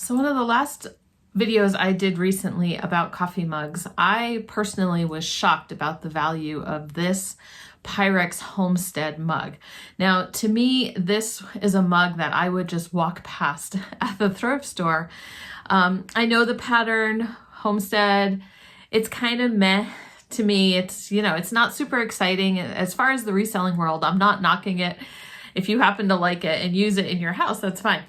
So one of the last videos I did recently about coffee mugs, I personally was shocked about the value of this Pyrex Homestead mug. Now, to me, this is a mug that I would just walk past at the thrift store. I know the pattern, Homestead, it's kind of meh to me. It's, it's not super exciting. As far as the reselling world, I'm not knocking it. If you happen to like it and use it in your house, that's fine.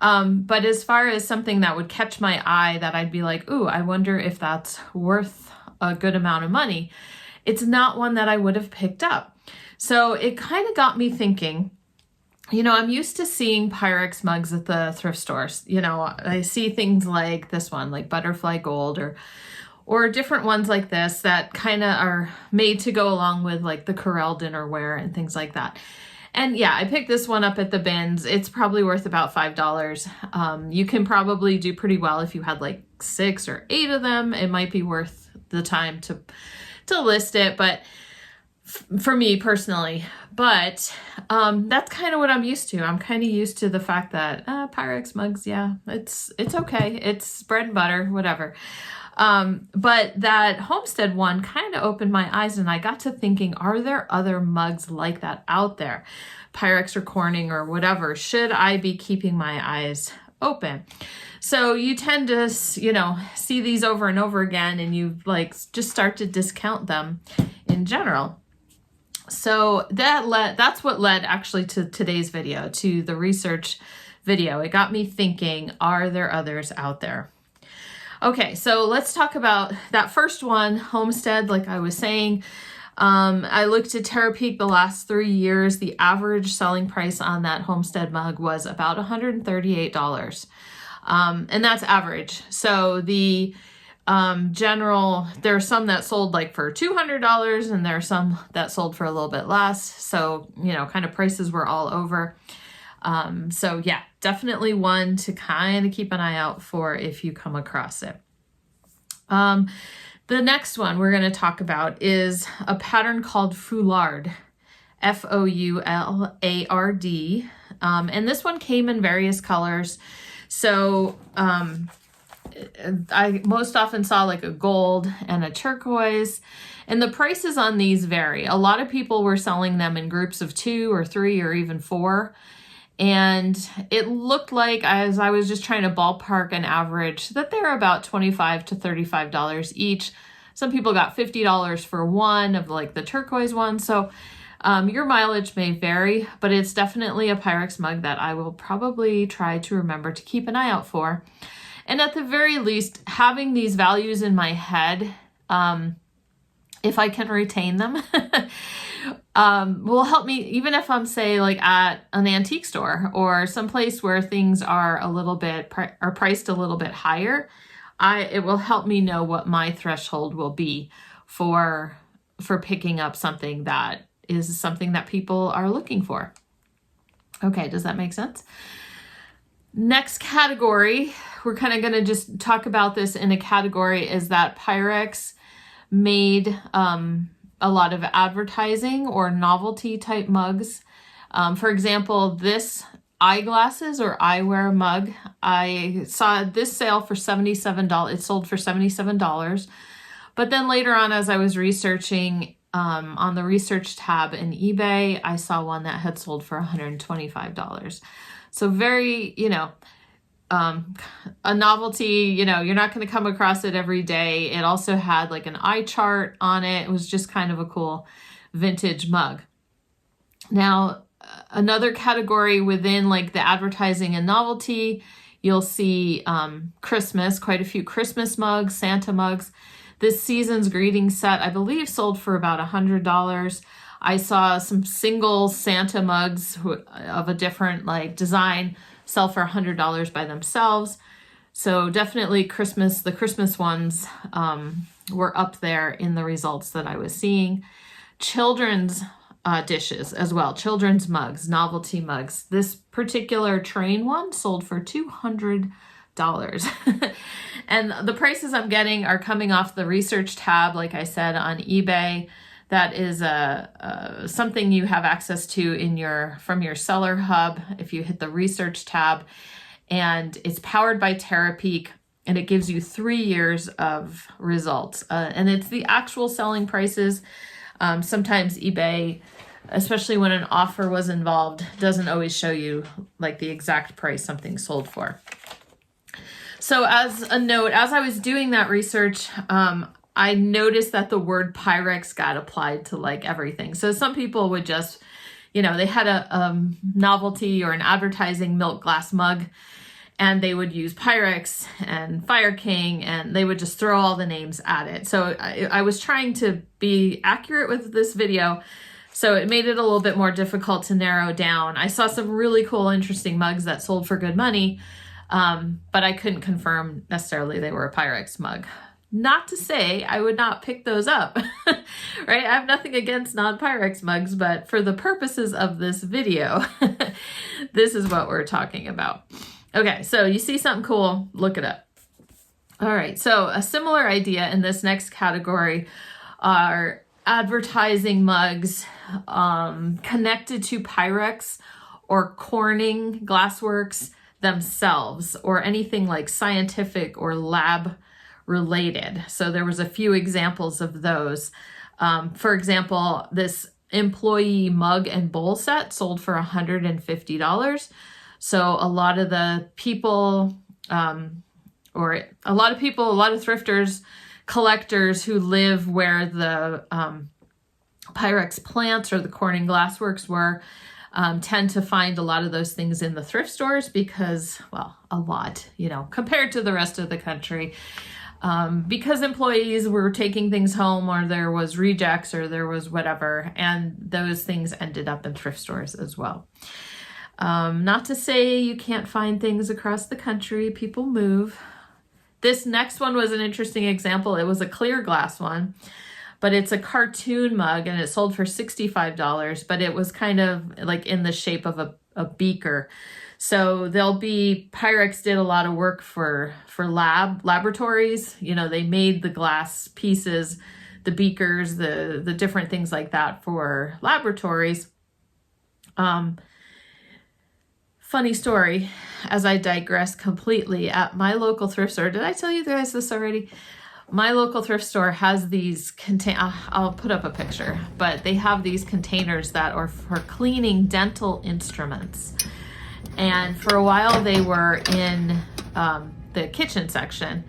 But as far as something that would catch my eye that I'd be like, ooh, I wonder if that's worth a good amount of money, it's not one that I would have picked up. So it kind of got me thinking, I'm used to seeing Pyrex mugs at the thrift stores. I see things like this one, like Butterfly Gold or different ones like this that kind of are made to go along with like the Corelle dinnerware and things like that. And yeah, I picked this one up at the bins. It's probably worth about $5. You can probably do pretty well if you had like 6 or 8 of them. It might be worth the time to list it, but for me personally. But that's kind of what I'm used to. I'm kind of used to the fact that Pyrex mugs, yeah, it's okay. It's bread and butter, whatever. But that Homestead one kind of opened my eyes, and I got to thinking, are there other mugs like that out there? Pyrex or Corning or whatever. Should I be keeping my eyes open? So you tend to, see these over and over again, and you just start to discount them in general. So that's what led actually to today's video, to the research video. It got me thinking, are there others out there? Okay, so let's talk about that first one, Homestead. Like I was saying, I looked at Terapeak the last 3 years. The average selling price on that Homestead mug was about $138. And that's average. So the general, there are some that sold like for $200 and there are some that sold for a little bit less. So, kind of prices were all over. So yeah, definitely one to kind of keep an eye out for if you come across it. The next one we're going to talk about is a pattern called Foulard, Foulard. And this one came in various colors. So, I most often saw like a gold and a turquoise, and the prices on these vary. A lot of people were selling them in groups of 2 or 3 or even 4. And it looked like, as I was just trying to ballpark an average, that they're about $25 to $35 each. Some people got $50 for one of like the turquoise one. So your mileage may vary, but it's definitely a Pyrex mug that I will probably try to remember to keep an eye out for. And at the very least, having these values in my head, if I can retain them, will help me, even if I'm, say, like at an antique store or someplace where things are are priced a little bit higher. It will help me know what my threshold will be for picking up something that is something that people are looking for. Okay, does that make sense? Next category, we're kind of going to just talk about this in a category, is that Pyrex made a lot of advertising or novelty type mugs. For example, this eyeglasses or eyewear mug, I saw this sale for $77. It sold for $77. But then later on, as I was researching on the research tab in eBay, I saw one that had sold for $125. So very, a novelty, you're not going to come across it every day. It also had like an eye chart on it. It was just kind of a cool vintage mug. Now, another category within like the advertising and novelty, you'll see Christmas, quite a few Christmas mugs, Santa mugs. This season's greeting set, I believe, sold for about $100. I saw some single Santa mugs of a different like design sell for $100 by themselves. So definitely the Christmas ones were up there in the results that I was seeing. Children's dishes as well, children's mugs, novelty mugs. This particular train one sold for $200. And the prices I'm getting are coming off the research tab, like I said, on eBay. That is something you have access to from your seller hub if you hit the research tab. and it's powered by TerraPeak, and it gives you 3 years of results. And it's the actual selling prices. Sometimes eBay, especially when an offer was involved, doesn't always show you like the exact price something sold for. So as a note, as I was doing that research, I noticed that the word Pyrex got applied to like everything. So some people would just, you know, they had a novelty or an advertising milk glass mug, and they would use Pyrex and Fire King, and they would just throw all the names at it. So I was trying to be accurate with this video, so it made it a little bit more difficult to narrow down. I saw some really cool, interesting mugs that sold for good money, but I couldn't confirm necessarily they were a Pyrex mug. Not to say I would not pick those up, right? I have nothing against non-Pyrex mugs, but for the purposes of this video, this is what we're talking about. Okay, so you see something cool, look it up. All right, so a similar idea in this next category are advertising mugs connected to Pyrex or Corning Glassworks themselves, or anything like scientific or lab related. So there was a few examples of those. For example, this employee mug and bowl set sold for $150. So a lot of the people, a lot of thrifters, collectors who live where the Pyrex plants or the Corning Glassworks were, tend to find a lot of those things in the thrift stores because, well, a lot, you know, compared to the rest of the country. Because employees were taking things home, or there was rejects, or there was whatever, and those things ended up in thrift stores as well. Not to say you can't find things across the country. People move. This next one was an interesting example. It was a clear glass one, but it's a cartoon mug, and it sold for $65, but it was kind of like in the shape of a beaker. So Pyrex did a lot of work for laboratories. You know, they made the glass pieces, the beakers, the different things like that for laboratories. Funny story, as I digress completely, at my local thrift store, did I tell you guys this already? My local thrift store has these I'll put up a picture, but they have these containers that are for cleaning dental instruments. And for a while they were in the kitchen section.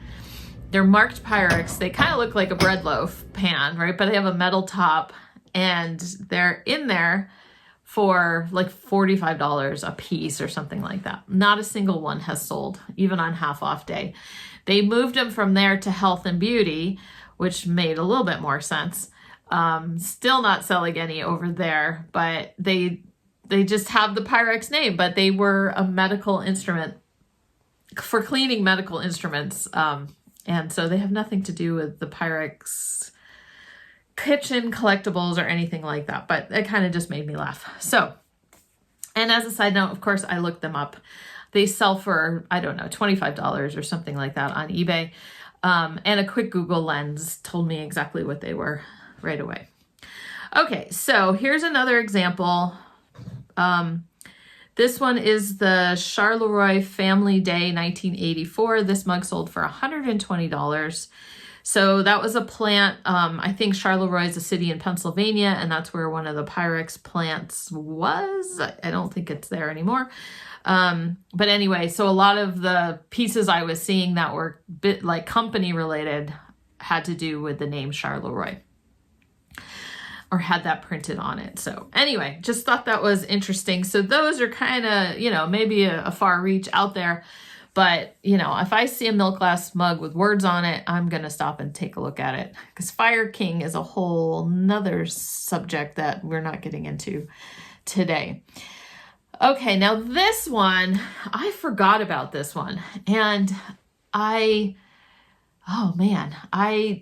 They're marked Pyrex. They kind of look like a bread loaf pan, right? But they have a metal top, and they're in there for like $45 a piece or something like that. Not a single one has sold, even on half off day. They moved them from there to health and beauty, which made a little bit more sense. Still not selling any over there, but they just have the Pyrex name, but they were a medical instrument for cleaning medical instruments. And so they have nothing to do with the Pyrex kitchen collectibles or anything like that, but it kind of just made me laugh. So, and as a side note, of course, I looked them up. They sell for, I don't know, $25 or something like that on eBay. And a quick Google lens told me exactly what they were right away. Okay, so here's another example. This one is the Charleroi Family Day 1984. This mug sold for $120. So that was a plant. I think Charleroi is a city in Pennsylvania, and that's where one of the Pyrex plants was. I don't think it's there anymore. But anyway, so a lot of the pieces I was seeing that were bit like company related had to do with the name Charleroi, or had that printed on it. So anyway, just thought that was interesting. So those are kind of, you know, maybe a far reach out there, but you know, if I see a milk glass mug with words on it, I'm going to stop and take a look at it, because Fire King is a whole nother subject that we're not getting into today. Okay, now this one, I forgot about this one, and oh man, I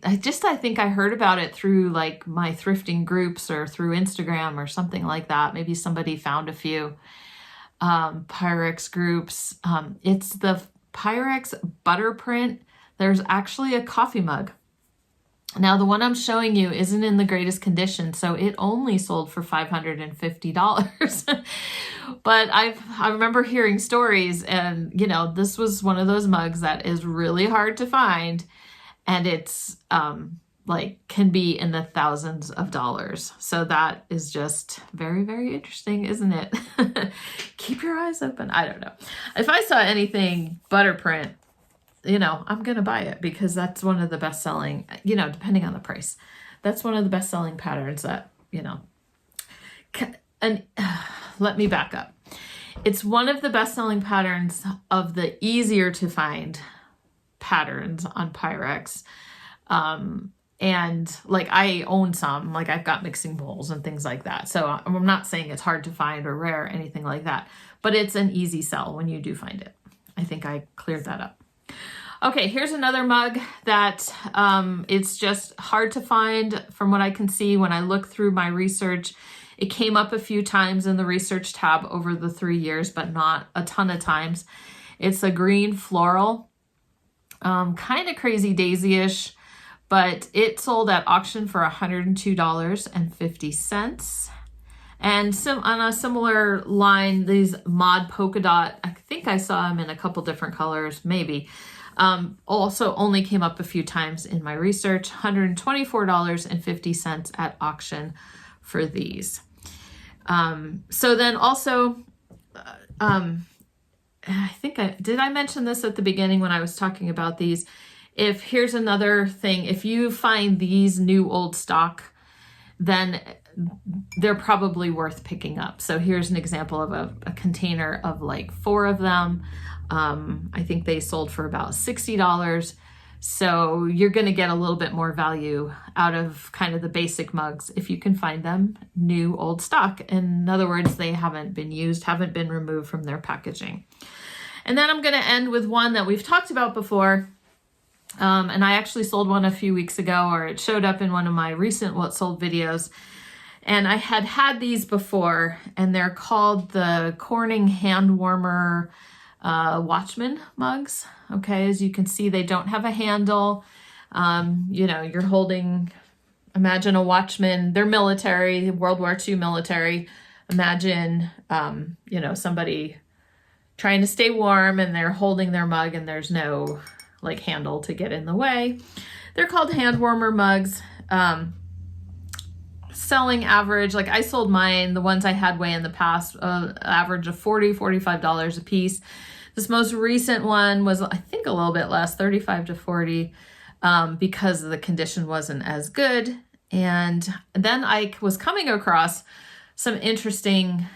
think I heard about it through like my thrifting groups or through Instagram or something like that. Maybe somebody found a few Pyrex groups. It's the Pyrex butter print. There's actually a coffee mug. Now, the one I'm showing you isn't in the greatest condition, so it only sold for $550. But I remember hearing stories, and you know, this was one of those mugs that is really hard to find, and it's like can be in the thousands of dollars. So that is just very, very interesting, isn't it? Keep your eyes open. I don't know. If I saw anything butter print, you know, I'm going to buy it because that's one of the best selling, you know, depending on the price. That's one of the best selling patterns that, you know, and let me back up. It's one of the best selling patterns of the easier to find patterns on Pyrex. And like I own some, like I've got mixing bowls and things like that. So I'm not saying it's hard to find or rare or anything like that, but it's an easy sell when you do find it. I think I cleared that up. Okay, here's another mug that it's just hard to find from what I can see when I look through my research. It came up a few times in the research tab over the 3 years, but not a ton of times. It's a green floral, kind of crazy daisy-ish, but it sold at auction for $102.50. And on a similar line, these mod polka dot, I think I saw them in a couple different colors, maybe. Also only came up a few times in my research, $124.50 at auction for these. So then also, I think did I mention this at the beginning when I was talking about these? Here's another thing, if you find these new old stock, then they're probably worth picking up. So here's an example of a container of like 4 of them. I think they sold for about $60. So you're going to get a little bit more value out of kind of the basic mugs if you can find them new old stock. In other words, they haven't been used, haven't been removed from their packaging. And then I'm going to end with one that we've talked about before. And I actually sold one a few weeks ago, or it showed up in one of my recent What Sold videos. And I had these before, and they're called the Corning hand warmer Watchman mugs. Okay, as you can see, they don't have a handle. You know, you're holding, imagine a Watchman, they're military, World War II military. Imagine, you know, somebody trying to stay warm and they're holding their mug and there's no like handle to get in the way. They're called hand warmer mugs. Selling average, like I sold mine, the ones I had way in the past, average of $40, $45 a piece. This most recent one was, I think, a little bit less, $35 to $40, because the condition wasn't as good. And then I was coming across some interesting,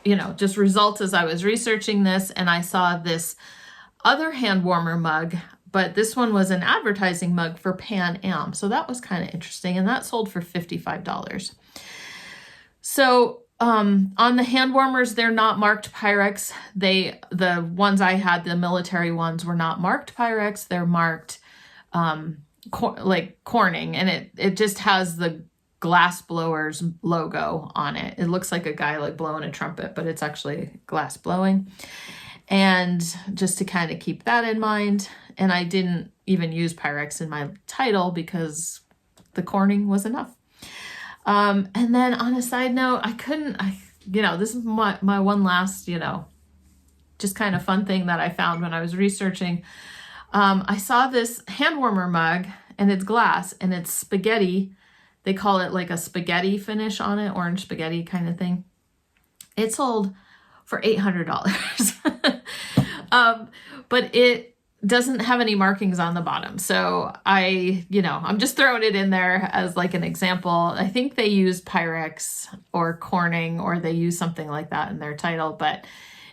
you know, just results as I was researching this, and I saw this other hand warmer mug, but this one was an advertising mug for Pan Am. So that was kind of interesting, and that sold for $55. So on the hand warmers, they're not marked Pyrex. The ones I had, the military ones, were not marked Pyrex. They're marked like Corning, and it just has the glass blowers logo on it. It looks like a guy like blowing a trumpet, but it's actually glass blowing. And just to kind of keep that in mind, and I didn't even use Pyrex in my title because the Corning was enough. And then on a side note, you know, this is my one last, you know, just kind of fun thing that I found when I was researching. I saw this hand warmer mug, and it's glass, and it's spaghetti. They call it like a spaghetti finish on it, orange spaghetti kind of thing. It sold for $800. But it doesn't have any markings on the bottom. So I'm just throwing it in there as like an example. I think they used Pyrex or Corning, or they used something like that in their title, but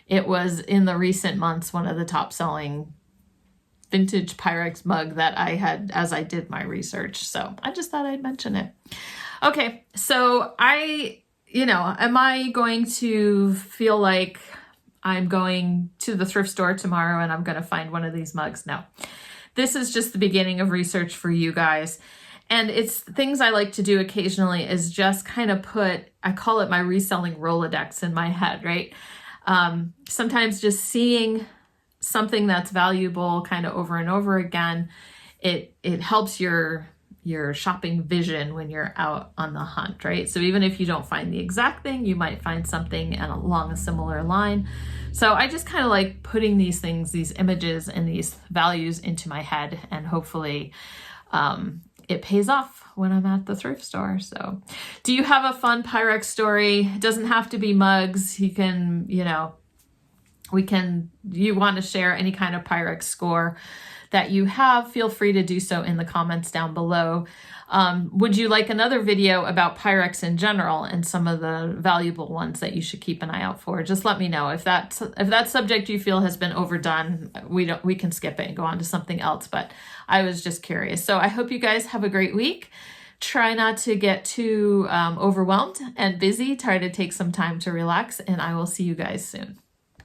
it was in the recent months one of the top selling vintage Pyrex mug that I had as I did my research. So I just thought I'd mention it. Okay, so am I going to feel like I'm going to the thrift store tomorrow and I'm going to find one of these mugs? No. This is just the beginning of research for you guys. And it's things I like to do occasionally is just kind of I call it my reselling Rolodex in my head, right? Sometimes just seeing something that's valuable kind of over and over again it helps your shopping vision when you're out on the hunt, right? So even if you don't find the exact thing, you might find something along a similar line. So I just kind of like putting these things, these images and these values into my head, and hopefully it pays off when I'm at the thrift store. So do you have a fun Pyrex story? It doesn't have to be mugs. You can, you want to share any kind of Pyrex score that you have, feel free to do so in the comments down below. Would you like another video about Pyrex in general and some of the valuable ones that you should keep an eye out for? Just let me know. If that subject you feel has been overdone, we can skip it and go on to something else, but I was just curious. So I hope you guys have a great week. Try not to get too overwhelmed and busy. Try to take some time to relax, and I will see you guys soon.